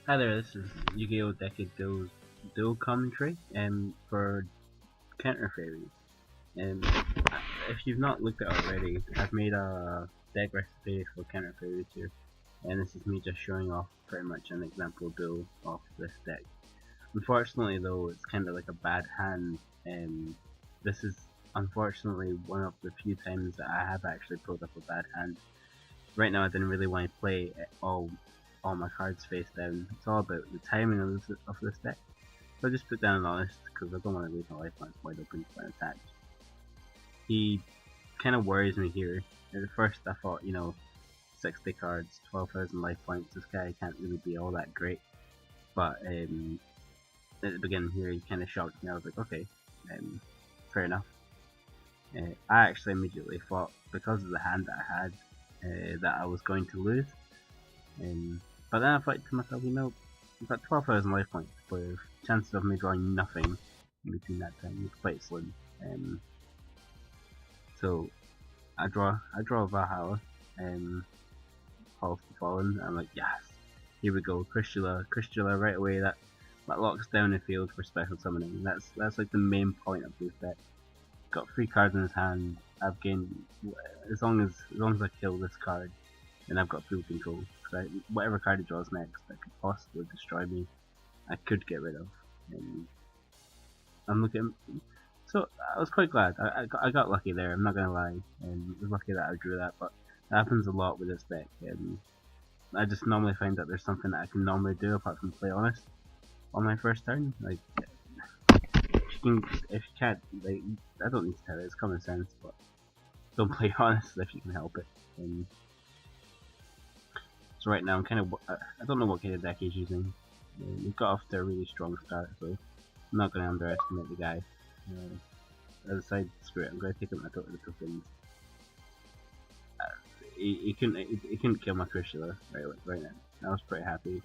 Hi there, this is Yu-Gi-Oh! Decade Duel commentary for counter fairies. Um, if you've not looked at it already, I've made a deck recipe for counter fairies here, and this is me just showing off pretty much an example duel of this deck. Unfortunately though, it's kind of like a bad hand. This is unfortunately one of the few times that I have actually pulled up a bad hand. Right now I didn't really want to play all my cards face down. It's all about the timing of this deck. So I just put down an honest because I don't want to leave my life points wide open for an attack. He kind of worries me here. At first I thought, 60 cards, 12,000 life points, this guy can't really be all that great. But at the beginning here he kind of shocked me. I was like, okay, fair enough. I actually immediately thought, because of the hand that I had, that I was going to lose. But then I thought to myself, I've got 12,000 life points, but chances of me drawing nothing in between that time is quite slim. So I draw Valhalla, Fall to Fallen. I'm like, yes, here we go, Crystula right away. That locks down the field for special summoning. That's like the main point of this deck. Got 3 cards in his hand. I've gained as long as I kill this card, then I've got full control. Cause whatever card he draws next that could possibly destroy me, I could get rid of. And I'm looking. So I was quite glad. I got lucky there. I'm not gonna lie. I was lucky that I drew that, but that happens a lot with this deck. I just normally find that there's something that I can normally do apart from play honest on my first turn. Like if you can't, like, I don't need to tell it. It's common sense, but don't play honest if you can help it. So right now I'm kind of, I don't know what kind of deck he's using. He's got off to a really strong start, so I'm not going to underestimate the guy. As a side, screw it, I'm going to take out my tokens. He couldn't kill my Crystula right now. I was pretty happy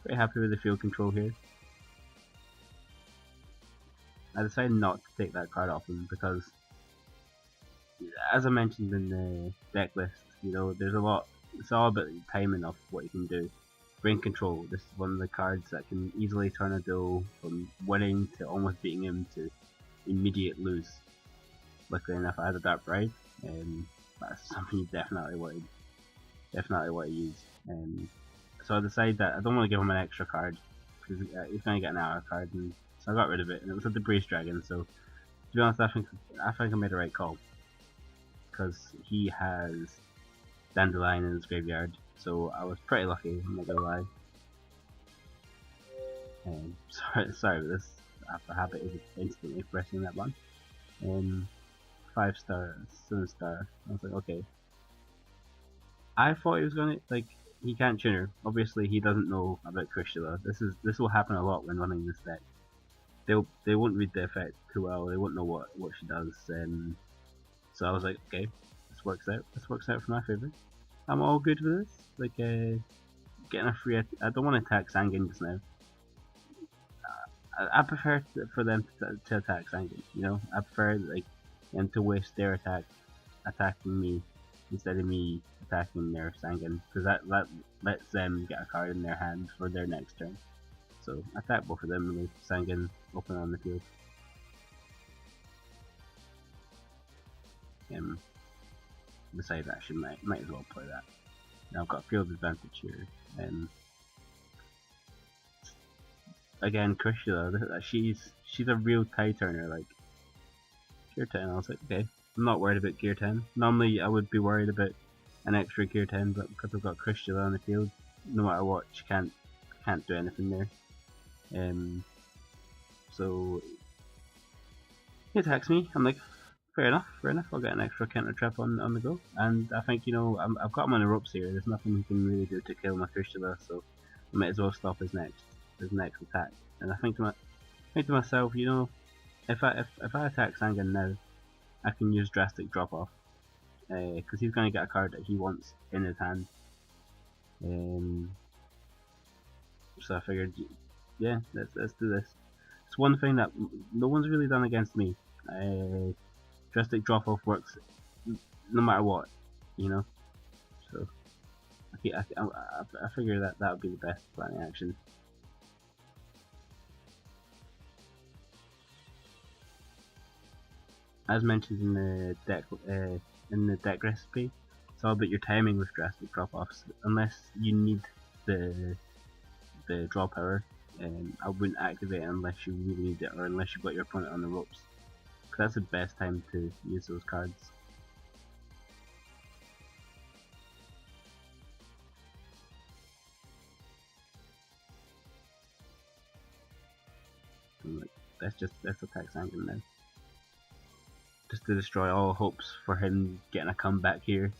with the field control here. I decided not to take that card off him because, as I mentioned in the deck list, there's a lot. It's all about the timing of what you can do. Brain Control. This is one of the cards that can easily turn a duel from winning to almost beating him to immediate lose. Luckily enough, I had a Dark Bride, and that's something you definitely want to use. So I decided that I don't want to give him an extra card because he's going to get an hour card, and so I got rid of it. And it was a Debris Dragon. So to be honest, I think I made the right call because he has Dandelion in his graveyard, so I was pretty lucky, I'm not gonna lie. Sorry for this. I have a habit of instantly pressing that one. 5-star, 7-star. I was like, okay. I thought he was gonna, like, he can't tuner. Obviously, he doesn't know about Crystula. This will happen a lot when running this deck. They won't read the effect too well. They won't know what she does. So I was like, okay, this works out. This works out for my favor. I'm all good with this. Like, getting a free. I don't want to attack Sanguine just now. I prefer for them to attack Sanguine. I prefer them to waste their attack attacking me instead of me attacking their Sanguine, because that lets them get a card in their hand for their next turn. So attack both of them and leave Sanguine open on the field. Besides, actually might as well play that. Now I've got field advantage here. Again, Crystula, she's a real tie turner. Like Gear 10, I was like, okay, I'm not worried about Gear 10. Normally I would be worried about an extra Gear 10, but because I've got Crystula on the field, no matter what, she can't do anything there. So he attacks me. I'm like, fair enough. I'll get an extra counter trap on the go, and I think I've got him on the ropes here. There's nothing he can really do to kill my Crystula, so I might as well stop his next attack. And I think to myself, if I attack Sanguine now, I can use Drastic Drop Off, because he's going to get a card that he wants in his hand. So I figured, yeah, let's do this. It's one thing that no one's really done against me. Drastic Drop Off works no matter what, So I figure that would be the best planning action. As mentioned in the deck recipe, it's all about your timing with drastic drop-offs. Unless you need the draw power, I wouldn't activate it unless you really need it, or unless you've got your opponent on the ropes. Because that's the best time to use those cards. And like, let's attack Sanguine now. Just to destroy all hopes for him getting a comeback here.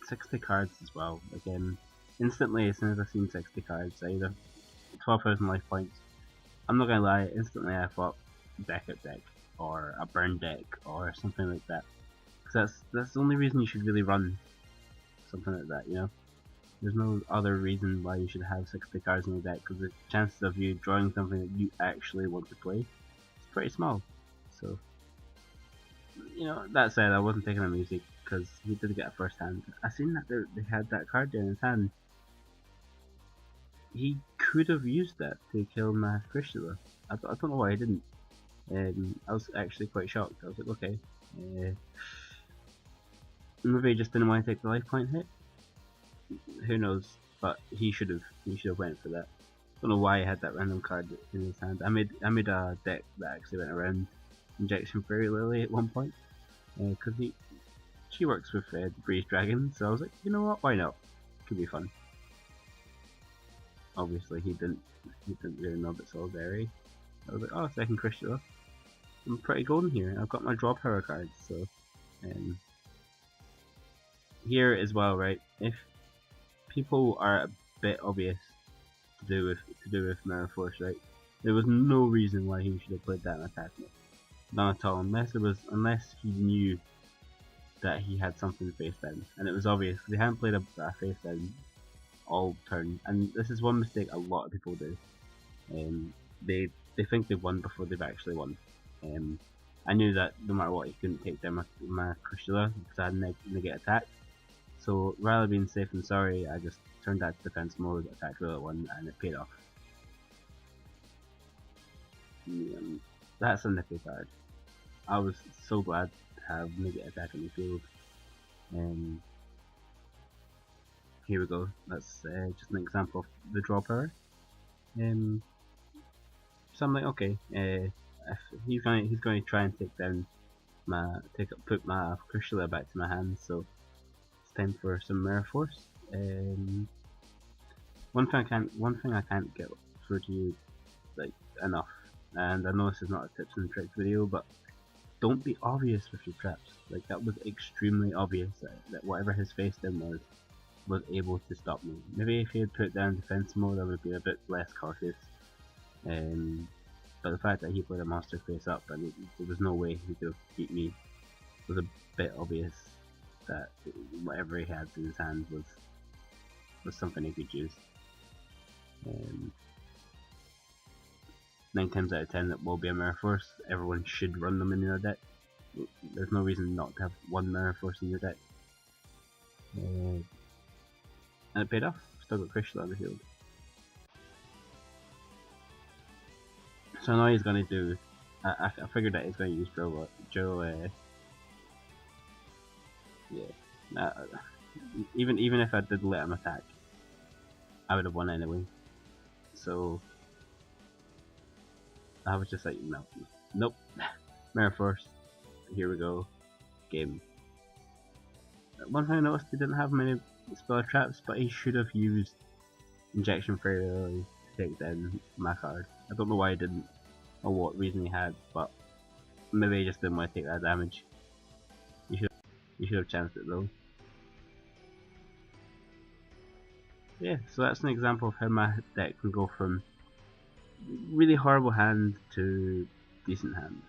60 cards as well. Again, instantly as soon as I seen 60 cards, either 12,000 life points. I'm not gonna lie, instantly I thought deck out deck, or a burn deck, or something like that. Because that's the only reason you should really run something like that, you know? There's no other reason why you should have 60 cards in your deck, because the chances of you drawing something that you actually want to play is pretty small. So, you know, that said, I wasn't taking a music because he did get a first hand. I seen that they had that card there in his hand. He could have used that to kill my Crystula. I don't know why he didn't. I was actually quite shocked. I was like, okay, maybe he just didn't want to take the life point hit. Who knows? But he should have went for that. Don't know why he had that random card in his hand. I made a deck that actually went around Injection Fairy Lily at one point, because she works with the Breeze Dragon, so I was like, you know what, why not? Could be fun. Obviously he didn't really know that Solidarity. I was like, oh, second Crystula. I'm pretty golden here. I've got my draw power cards, so here as well, right? If people are a bit obvious to do with Mirror Force, right? There was no reason why he should have played that in attack mode. None at all, unless he knew that he had something face down, and it was obvious. They hadn't played a face down all turn, and this is one mistake a lot of people do. They think they've won before they've actually won. I knew that no matter what, he couldn't take down my Crystula because I had negate attack. So rather than being safe and sorry, I just turned that to defense mode, attacked the other one, and it paid off. That's a nifty card. I was so glad to have negate attack on the field. Here we go. That's just an example of the draw power. So I'm like, okay, if he's going to try and take down put my Crystula back to my hand. So it's time for some Mirror Force. One thing I can't get through to you like enough, and I know this is not a tips and tricks video, but don't be obvious with your traps. Like, that was extremely obvious that whatever his face down was able to stop me. Maybe if he had put down defense mode, I would be a bit less cautious. But the fact that he played a monster face up and there was no way he could have beat me was a bit obvious that whatever he had in his hand was something he could use. 9 times out of 10 that will be a Mirror Force. Everyone should run them in their deck. There's no reason not to have one Mirror Force in your deck. And it paid off. Still got Crystula on the field. So now he's going to do. I figured that he's going to use Joe. Yeah. Even if I did let him attack, I would have won anyway. So I was just like, no, nope. Mirror Force. Here we go. Game. One thing I noticed, he didn't have many spell traps, but he should have used Injection Fairy Lily to take down my card. I don't know why he didn't, or what reason he had, but maybe he just didn't want to take that damage. You should have chanced it though. Yeah, so that's an example of how my deck can go from really horrible hand to decent hand.